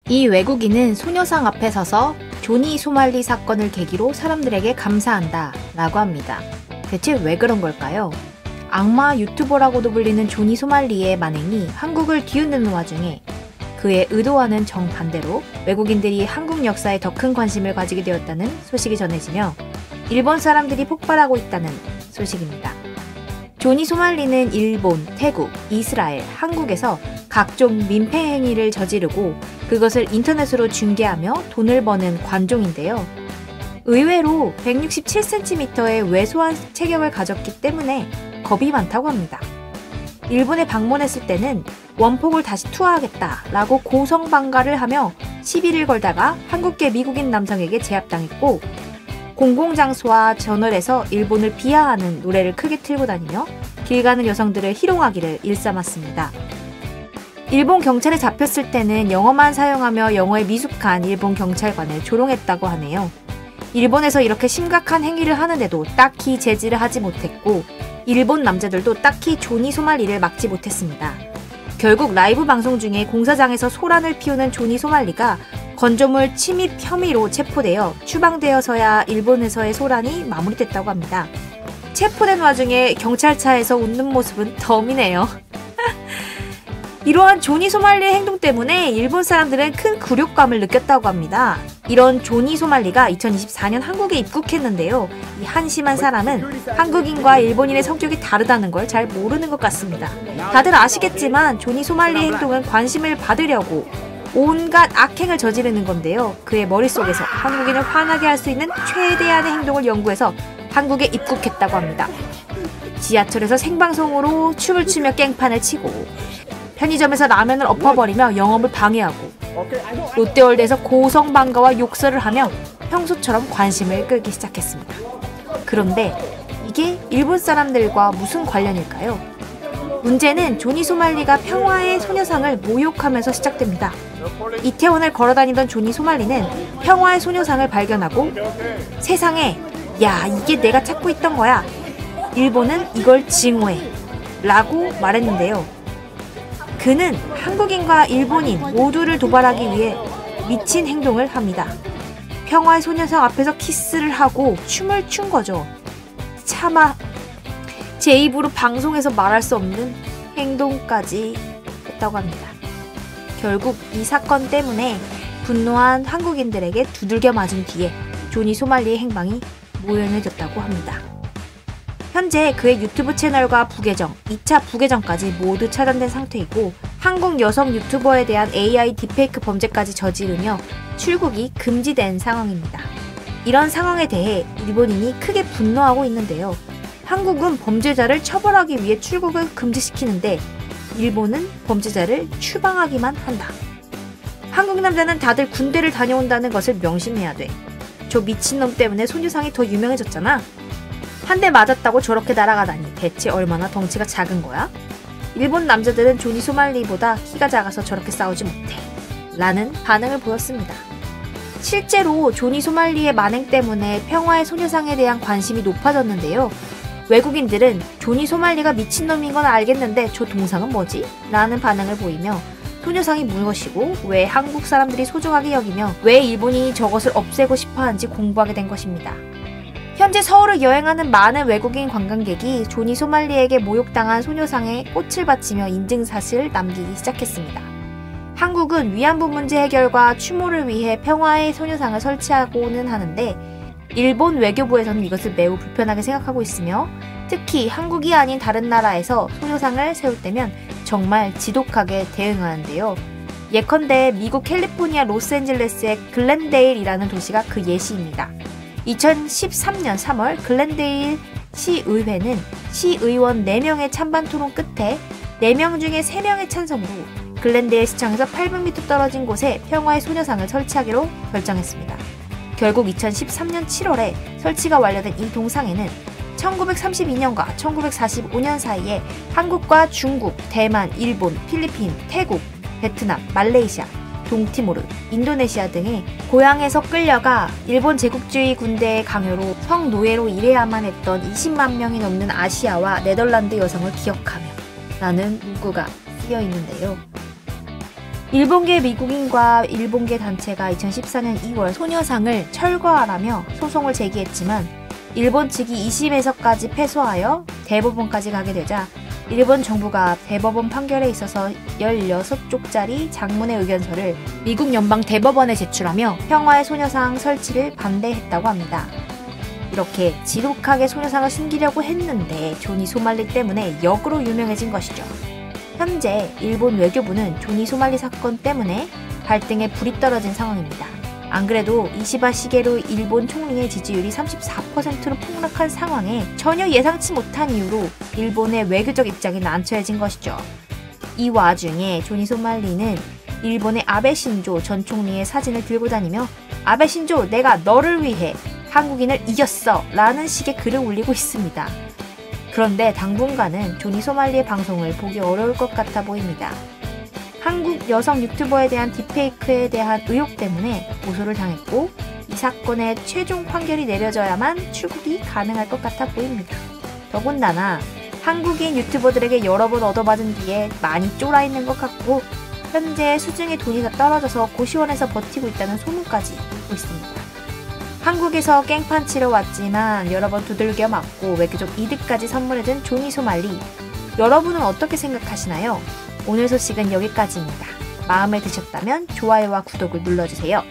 이 외국인은 소녀상 앞에 서서 조니 소말리 사건을 계기로 사람들에게 감사한다 라고 합니다. 대체 왜 그런 걸까요? 악마 유튜버라고도 불리는 조니 소말리의 만행이 한국을 뒤흔드는 와중에 그의 의도와는 정반대로 외국인들이 한국 역사에 더 큰 관심을 가지게 되었다는 소식이 전해지며 일본 사람들이 폭발하고 있다는 소식입니다. 조니 소말리는 일본, 태국, 이스라엘, 한국에서 각종 민폐 행위를 저지르고 그것을 인터넷으로 중계하며 돈을 버는 관종인데요. 의외로 167cm의 왜소한 체격을 가졌기 때문에 겁이 많다고 합니다. 일본에 방문했을 때는 원폭을 다시 투하하겠다라고 고성방가를 하며 시비를 걸다가 한국계 미국인 남성에게 제압당했고 공공장소와 저널에서 일본을 비하하는 노래를 크게 틀고 다니며 길 가는 여성들을 희롱하기를 일삼았습니다. 일본 경찰에 잡혔을 때는 영어만 사용하며 영어에 미숙한 일본 경찰관을 조롱했다고 하네요. 일본에서 이렇게 심각한 행위를 하는데도 딱히 제지를 하지 못했고 일본 남자들도 딱히 조니 소말리를 막지 못했습니다. 결국 라이브 방송 중에 공사장에서 소란을 피우는 조니 소말리가 건조물 침입 혐의로 체포되어 추방되어서야 일본에서의 소란이 마무리됐다고 합니다. 체포된 와중에 경찰차에서 웃는 모습은 덤이네요. 이러한 조니 소말리의 행동 때문에 일본 사람들은 큰 굴욕감을 느꼈다고 합니다. 이런 조니 소말리가 2024년 한국에 입국했는데요. 이 한심한 사람은 한국인과 일본인의 성격이 다르다는 걸 잘 모르는 것 같습니다. 다들 아시겠지만 조니 소말리의 행동은 관심을 받으려고 온갖 악행을 저지르는 건데요. 그의 머릿속에서 한국인을 화나게 할 수 있는 최대한의 행동을 연구해서 한국에 입국했다고 합니다. 지하철에서 생방송으로 춤을 추며 깽판을 치고 편의점에서 라면을 엎어버리며 영업을 방해하고 롯데월드에서 고성방가와 욕설을 하며 평소처럼 관심을 끌기 시작했습니다. 그런데 이게 일본 사람들과 무슨 관련일까요? 문제는 조니 소말리가 평화의 소녀상을 모욕하면서 시작됩니다. 이태원을 걸어다니던 조니 소말리는 평화의 소녀상을 발견하고 세상에 야 이게 내가 찾고 있던 거야. 일본은 이걸 증오해 라고 말했는데요. 그는 한국인과 일본인 모두를 도발하기 위해 미친 행동을 합니다. 평화의 소녀상 앞에서 키스를 하고 춤을 춘 거죠. 차마 제 입으로 방송에서 말할 수 없는 행동까지 했다고 합니다. 결국 이 사건 때문에 분노한 한국인들에게 두들겨 맞은 뒤에 조니 소말리의 행방이 모연해졌다고 합니다. 현재 그의 유튜브 채널과 부계정, 2차 부계정까지 모두 차단된 상태이고 한국 여성 유튜버에 대한 AI 딥페이크 범죄까지 저지르며 출국이 금지된 상황입니다. 이런 상황에 대해 일본인이 크게 분노하고 있는데요. 한국은 범죄자를 처벌하기 위해 출국을 금지시키는데 일본은 범죄자를 추방하기만 한다. 한국 남자는 다들 군대를 다녀온다는 것을 명심해야 돼. 저 미친놈 때문에 소녀상이 더 유명해졌잖아. 한 대 맞았다고 저렇게 날아가다니 대체 얼마나 덩치가 작은 거야? 일본 남자들은 조니 소말리보다 키가 작아서 저렇게 싸우지 못해 라는 반응을 보였습니다. 실제로 조니 소말리의 만행 때문에 평화의 소녀상에 대한 관심이 높아졌는데요. 외국인들은 조니 소말리가 미친놈인 건 알겠는데 저 동상은 뭐지? 라는 반응을 보이며 소녀상이 무엇이고 왜 한국 사람들이 소중하게 여기며 왜 일본인이 저것을 없애고 싶어하는지 공부하게 된 것입니다. 현재 서울을 여행하는 많은 외국인 관광객이 조니 소말리에게 모욕당한 소녀상에 꽃을 바치며 인증샷을 남기기 시작했습니다. 한국은 위안부 문제 해결과 추모를 위해 평화의 소녀상을 설치하고는 하는데 일본 외교부에서는 이것을 매우 불편하게 생각하고 있으며 특히 한국이 아닌 다른 나라에서 소녀상을 세울 때면 정말 지독하게 대응하는데요. 예컨대 미국 캘리포니아 로스앤젤레스의 글렌데일이라는 도시가 그 예시입니다. 2013년 3월 글렌데일 시의회는 시의원 4명의 찬반 토론 끝에 4명 중에 3명의 찬성으로 글렌데일 시청에서 800m 떨어진 곳에 평화의 소녀상을 설치하기로 결정했습니다. 결국 2013년 7월에 설치가 완료된 이 동상에는 1932년과 1945년 사이에 한국과 중국, 대만, 일본, 필리핀, 태국, 베트남, 말레이시아, 동티모르, 인도네시아 등의 고향에서 끌려가 일본 제국주의 군대의 강요로 성노예로 일해야만 했던 20만 명이 넘는 아시아와 네덜란드 여성을 기억하며 라는 문구가 쓰여 있는데요. 일본계 미국인과 일본계 단체가 2014년 2월 소녀상을 철거하라며 소송을 제기했지만 일본 측이 2심에서까지 패소하여 대법원까지 가게 되자 일본 정부가 대법원 판결에 있어서 16쪽짜리 장문의 의견서를 미국 연방 대법원에 제출하며 평화의 소녀상 설치를 반대했다고 합니다. 이렇게 지독하게 소녀상을 숨기려고 했는데 조니 소말리 때문에 역으로 유명해진 것이죠. 현재 일본 외교부는 조니 소말리 사건 때문에 발등에 불이 떨어진 상황입니다. 안 그래도 이시바 시게루 일본 총리의 지지율이 34%로 폭락한 상황에 전혀 예상치 못한 이유로 일본의 외교적 입장이 난처해진 것이죠. 이 와중에 조니 소말리는 일본의 아베 신조 전 총리의 사진을 들고 다니며 아베 신조 내가 너를 위해 한국인을 이겼어 라는 식의 글을 올리고 있습니다. 그런데 당분간은 조니 소말리의 방송을 보기 어려울 것 같아 보입니다. 한국 여성 유튜버에 대한 딥페이크에 대한 의혹 때문에 고소를 당했고 이 사건의 최종 판결이 내려져야만 출국이 가능할 것 같아 보입니다. 더군다나 한국인 유튜버들에게 여러 번 얻어맞은 뒤에 많이 쫄아있는 것 같고 현재 수중에 돈이 다 떨어져서 고시원에서 버티고 있다는 소문까지 있고 있습니다. 한국에서 깽판 치러 왔지만 여러 번 두들겨 맞고 외교적 이득까지 선물해준 조니 소말리, 여러분은 어떻게 생각하시나요? 오늘 소식은 여기까지입니다. 마음에 드셨다면 좋아요와 구독을 눌러주세요.